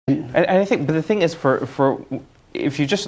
And I think, but the thing is, for if you just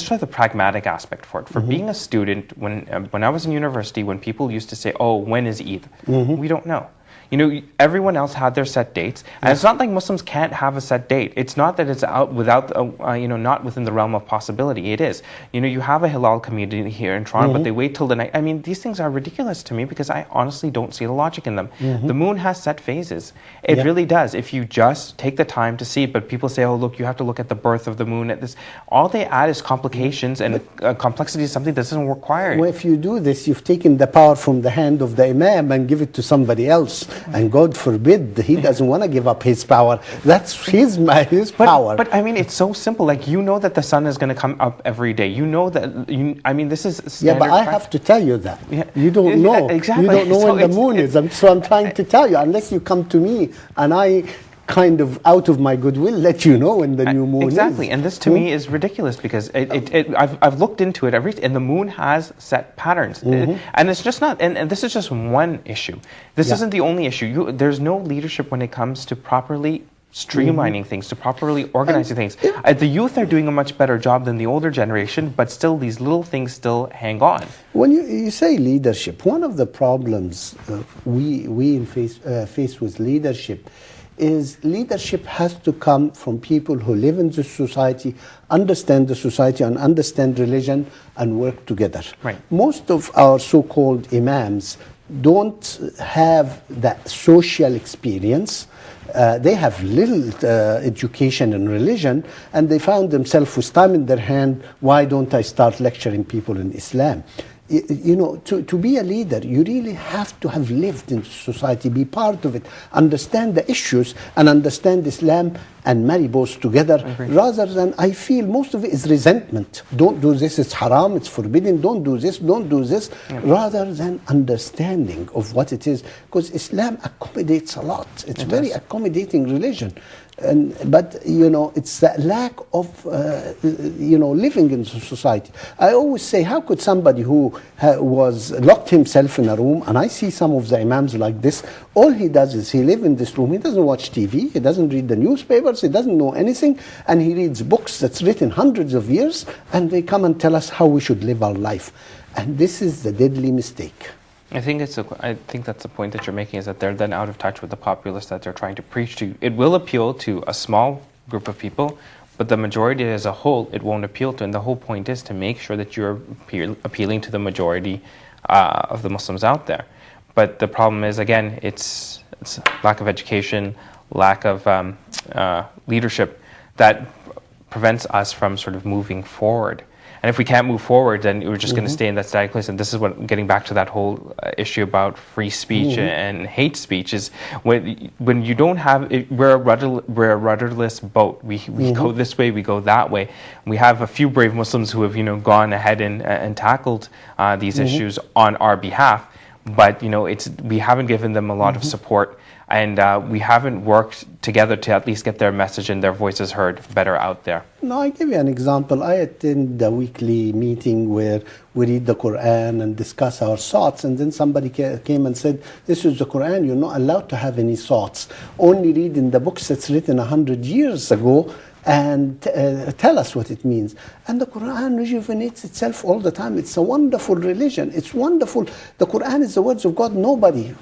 try the pragmatic aspect for it, for being a student, when I was in university, when people used to say, "Oh, when is Eid?" We don't know. You know, everyone else had their set dates, and it's not like Muslims can't have a set date. It's not that it's out without, you know, not within the realm of possibility. It is. You know, you have a halal community here in Toronto, but they wait till the night. I mean, these things are ridiculous to me because I honestly don't see the logic in them. The moon has set phases. It really does. If you just take the time to see it, but people say, "Oh, look, you have to look at the birth of the moon." At this, all they add is complications, and complexity is something that doesn't require it. Well, if you do this, you've taken the power from the hand of the Imam and give it to somebody else. And God forbid, he doesn't want to give up his power. That's his power. But I mean, it's so simple. Like, you know that the sun is going to come up every day. You know that, I mean, this is standard. Yeah, but I have to tell you that. You don't know. Exactly. You don't know when the moon is. So I'm trying to tell you, unless you come to me and I kind of out of my goodwill let you know when the new moon is. Exactly, and this to me is ridiculous because I've looked into it and the moon has set patterns, and it's just not, and this is just one issue. This isn't the only issue. There's no leadership when it comes to properly streamlining things, to properly organizing things. The youth are doing a much better job than the older generation, but still these little things still hang on. When you say leadership, one of the problems we face with leadership is leadership has to come from people who live in the society, understand the society and understand religion and work together. Right. Most of our so-called imams don't have that social experience. They have little education in religion, and they found themselves with time in their hand, why don't I start lecturing people in Islam? You know, to be a leader, you really have to have lived in society, be part of it, understand the issues, and understand Islam and marry both together, rather than, I feel most of it is resentment. Don't do this, it's haram, it's forbidden, don't do this, rather than understanding of what it is. Because Islam accommodates a lot. It's very accommodating religion. But, you know, it's that lack of, you know, living in society. I always say, how could somebody who was locked himself in a room, and I see some of the imams like this, all he does is he lives in this room, he doesn't watch TV, he doesn't read the newspapers, he doesn't know anything, and he reads books that's written hundreds of years, and they come and tell us how we should live our life. And this is the deadly mistake. I think that's the point that you're making, is that they're then out of touch with the populace that they're trying to preach to. It will appeal to a small group of people, but the majority as a whole, it won't appeal to. And the whole point is to make sure that you're appealing to the majority of the Muslims out there. But the problem is, again, it's lack of education, lack of leadership that prevents us from sort of moving forward. And if we can't move forward, then we're just going to stay in that static place. And this is what, getting back to that whole issue about free speech and hate speech, is when you don't have it, we're a rudderless boat. We go this way, we go that way. We have a few brave Muslims who have, you know, gone ahead and tackled these issues on our behalf. But, you know, we haven't given them a lot of support, and we haven't worked together to at least get their message and their voices heard better out there. No, I give you an example. I attend a weekly meeting where we read the Quran and discuss our thoughts, and then somebody came and said, this is the Quran, you're not allowed to have any thoughts. Only read in the books that's written 100 years ago and tell us what it means. And the Quran rejuvenates itself all the time. It's a wonderful religion. It's wonderful. The Quran is the words of God. Nobody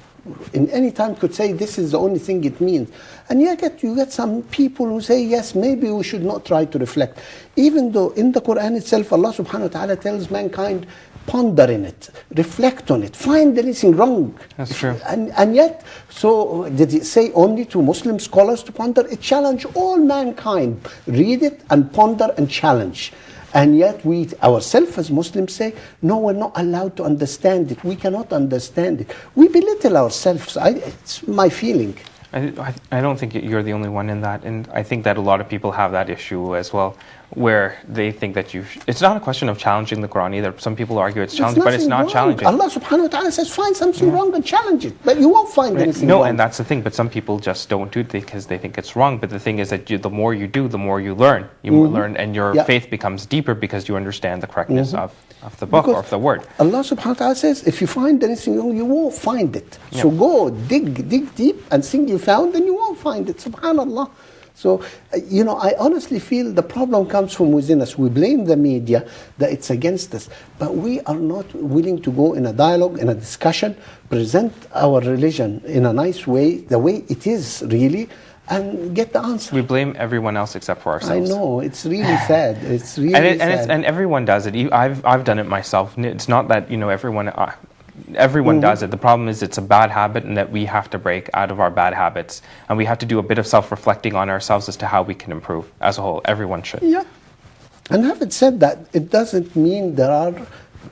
in any time could say this is the only thing it means. And yet you get some people who say, yes, maybe we should not try to reflect. Even though in the Quran itself, Allah subhanahu wa ta'ala tells mankind, ponder in it, reflect on it, find anything wrong. That's true. And yet, so did it say only to Muslim scholars to ponder? It challenged all mankind. Read it and ponder and challenge. And yet we ourselves as Muslims say, no, we're not allowed to understand it. We cannot understand it. We belittle ourselves. It's my feeling. I don't think you're the only one in that, and I think that a lot of people have that issue as well, where they think that it's not a question of challenging the Quran either. Some people argue it's challenging, but it's not challenging. Allah subhanahu wa ta'ala says, find something wrong and challenge it, but you won't find anything wrong. No, and that's the thing, but some people just don't do it because they think it's wrong. But the thing is that the more you do, the more you learn. You learn, and your faith becomes deeper because you understand the correctness of the book or of the word. Allah subhanahu wa ta'ala says, if you find anything wrong, you won't find it. So go dig deep and think you found, and you won't find it. Subhanallah. So, I honestly feel the problem comes from within us. We blame the media that it's against us, but we are not willing to go in a dialogue, in a discussion, present our religion in a nice way, the way it is really, and get the answer. We blame everyone else except for ourselves. I know, it's really sad. It's really sad. And everyone does it. I've done it myself. It's not that everyone does it. The problem is it's a bad habit, and that we have to break out of our bad habits, and we have to do a bit of self-reflecting on ourselves as to how we can improve as a whole. Everyone should. Yeah. And having said that, it doesn't mean there are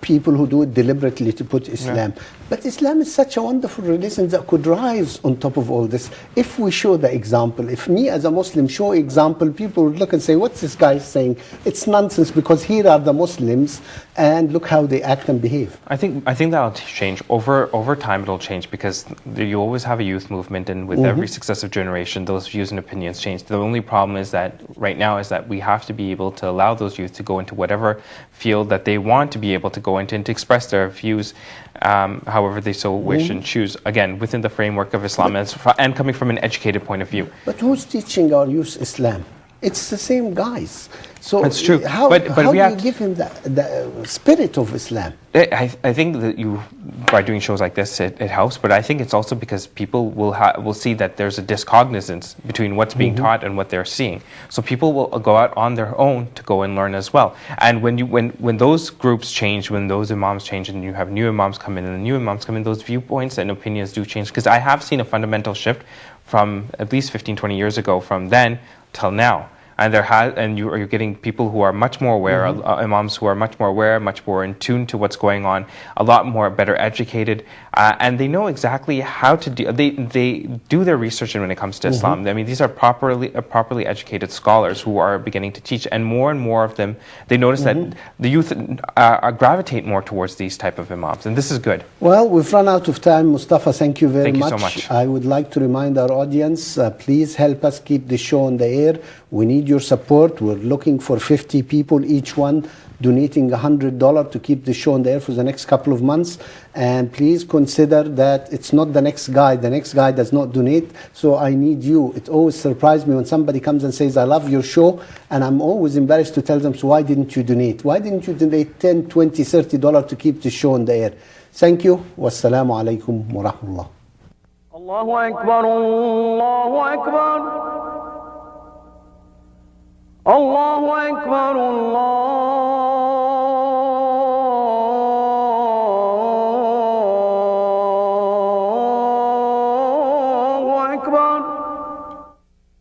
people who do it deliberately to put Islam. Yeah. But Islam is such a wonderful religion that could rise on top of all this. If we show the example, if me as a Muslim show example, people would look and say, what's this guy saying? It's nonsense, because here are the Muslims and look how they act and behave. I think that'll change. Over time it'll change, because you always have a youth movement, and with every successive generation those views and opinions change. The only problem is that right now is that we have to be able to allow those youth to go into whatever field that they want to be able to go into and to express their views however they so wish and choose, again within the framework of Islam, and coming from an educated point of view. But who's teaching our youth Islam? It's the same guys. So that's true. How but do we you give him the spirit of Islam? I think that by doing shows like this, it helps. But I think it's also because people will see that there's a discognizance between what's being taught and what they're seeing. So people will go out on their own to go and learn as well. And when those groups change, when those imams change, and you have new imams come in, and the new imams come in, those viewpoints and opinions do change. Because I have seen a fundamental shift from at least 15, 20 years ago, from then till now. And you're getting people who are much more aware, imams who are much more aware, much more in tune to what's going on, a lot more better educated, and they know exactly how to do. They do their research when it comes to Islam. I mean, these are properly educated scholars who are beginning to teach, and more of them. They notice that the youth gravitate more towards these type of imams, and this is good. Well, we've run out of time, Mustafa. Thank you very much. Thank you so much. I would like to remind our audience, please help us keep the show on the air. We need your support. We're looking for 50 people, each one donating $100 to keep the show on the air for the next couple of months. And please consider that it's not the next guy. The next guy does not donate. So I need you. It always surprises me when somebody comes and says, I love your show. And I'm always embarrassed to tell them, so why didn't you donate? Why didn't you donate $10, $20, $30 to keep the show on the air? Thank you. Wassalamu alaikum wa rahmatullah. Allahu Akbar, Allahu Akbar. الله أكبر الله